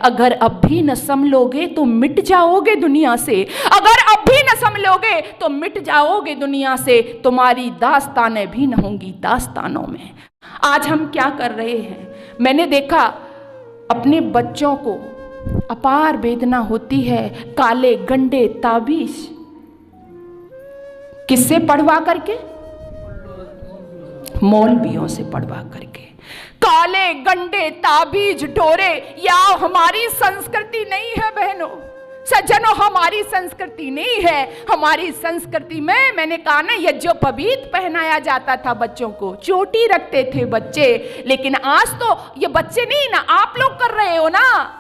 अगर अब भी न संभलोगे तो मिट जाओगे दुनिया से, अगर अब भी न संभलोगे तो मिट जाओगे दुनिया से, तुम्हारी दास्तानें भी न होंगी दास्तानों में। आज हम क्या कर रहे हैं? मैंने देखा अपने बच्चों को अपार वेदना होती है, काले गंडे ताबीज किससे पढ़वा करके? मौलवियों से पढ़वा करके। काले गंडे ताबीज डोरे, या हमारी संस्कृति नहीं है बहनों, सज्जनों, हमारी संस्कृति नहीं है। हमारी संस्कृति में मैंने कहा ना, यज्ञोपवीत पहनाया जाता था बच्चों को, चोटी रखते थे बच्चे। लेकिन आज तो ये बच्चे नहीं ना, आप लोग कर रहे हो ना,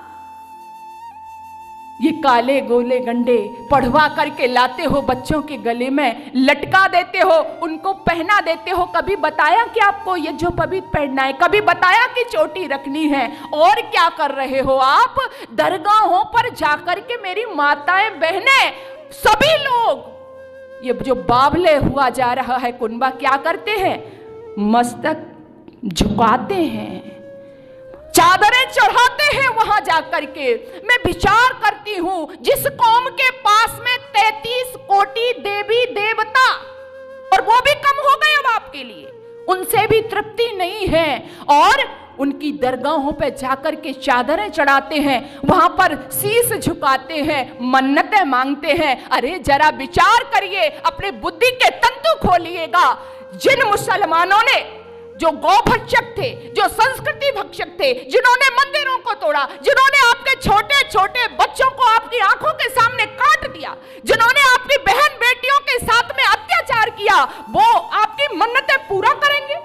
ये काले गोले गंडे पढ़वा करके लाते हो, बच्चों के गले में लटका देते हो, उनको पहना देते हो। कभी बताया कि आपको यज्ञोपवीत पहनना है? कभी बताया कि चोटी रखनी है? और क्या कर रहे हो आप? दरगाहों पर जाकर के मेरी माताएं बहनें सभी लोग, ये जो बावले हुआ जा रहा है कुनबा, क्या करते हैं? मस्तक झुकाते हैं, चादरें चढ़ाते हैं वहां जाकर के। मैं विचार करती हूं, जिस कौम के पास में 33 कोटि देवी देवता, और वो भी कम हो गए अब आपके लिए, उनसे भी तृप्ति नहीं है, और उनकी दरगाहों पे जाकर के चादरें चढ़ाते हैं, वहां पर शीश झुकाते हैं, मन्नतें मांगते हैं। अरे जरा विचार करिए, अपने बुद्धि के तंतु खोलिएगा। जिन मुसलमानों ने, जो गौ भक्षक थे, जो संस्कृति भक्षक थे, जिन्होंने मंदिरों को तोड़ा, जिन्होंने आपके छोटे छोटे बच्चों को आपकी आंखों के सामने काट दिया, जिन्होंने आपकी बहन बेटियों के साथ में अत्याचार किया, वो आपकी मन्नतें पूरा करेंगे?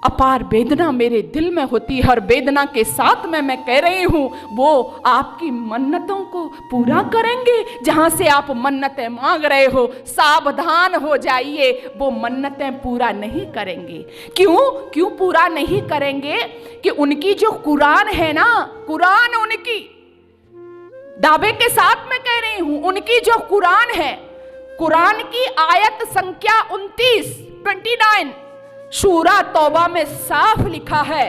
अपार वेदना मेरे दिल में होती है, और वेदना के साथ में मैं कह रही हूं, वो आपकी मन्नतों को पूरा करेंगे। जहां से आप मन्नतें मांग रहे हो, सावधान हो जाइए, वो मन्नतें पूरा नहीं करेंगे। क्यों पूरा नहीं करेंगे? कि उनकी जो कुरान है ना, कुरान उनकी, दावे के साथ मैं कह रही हूं, उनकी जो कुरान है, कुरान की आयत संख्या 29 सूरा तौबा में साफ लिखा है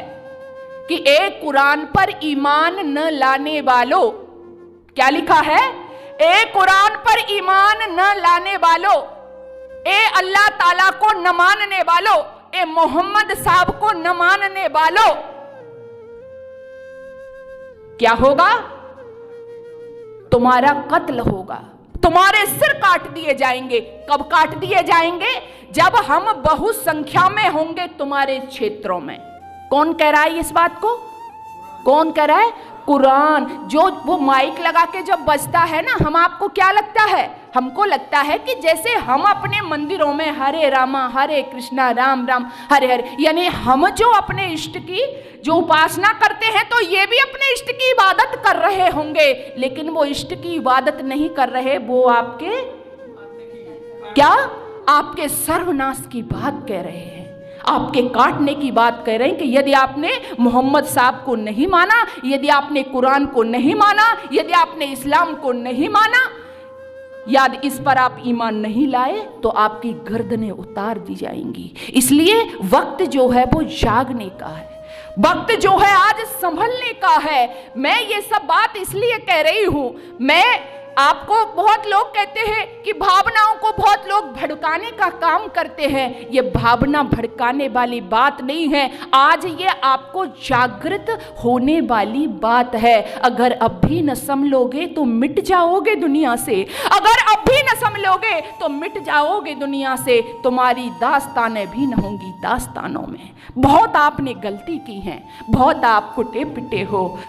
कि ए कुरान पर ईमान न लाने वालों, क्या लिखा है? ए कुरान पर ईमान न लाने वालों, ए अल्लाह ताला को न मानने वालों, ए मोहम्मद साहब को न मानने वालों, क्या होगा? तुम्हारा कत्ल होगा, तुम्हारे सिर काट दिए जाएंगे। कब काट दिए जाएंगे? जब हम बहुसंख्या में होंगे तुम्हारे क्षेत्रों में। कौन कह रहा है इस बात को? कौन कह रहा है? कुरान। जो वो माइक लगा के जब बजता है ना, हम आपको क्या लगता है? हमको लगता है कि जैसे हम अपने मंदिरों में हरे रामा हरे कृष्णा राम राम हरे हरे, यानी हम जो अपने इष्ट की जो उपासना करते हैं, तो ये भी अपने इष्ट की इबादत कर रहे होंगे। लेकिन वो इष्ट की इबादत नहीं कर रहे, वो आपके क्या? आपके सर्वनाश की बात कह रहे हैं, आपके काटने की बात कह रहे हैं। कि यदि आपने मोहम्मद साहब को नहीं माना, यदि आपने कुरान को नहीं माना, यदि आपने इस्लाम को नहीं माना, याद इस पर आप ईमान नहीं लाए, तो आपकी गर्दनें उतार दी जाएंगी। इसलिए वक्त जो है वो जागने का है, वक्त जो है आज संभलने का है। मैं ये सब बात इसलिए कह रही हूं, मैं आपको, बहुत लोग कहते हैं कि भावनाओं को बहुत लोग भड़काने का काम करते हैं। ये भावना भड़काने वाली बात नहीं है, आज ये आपको जागृत होने वाली बात है। अगर अब भी न संभलोगे तो मिट जाओगे दुनिया से, अगर अब भी न संभलोगे तो मिट जाओगे दुनिया से, तुम्हारी दास्तानें भी न होंगी दास्तानों में। बहुत आपने गलती की है, बहुत आप कुटे पिटे हो,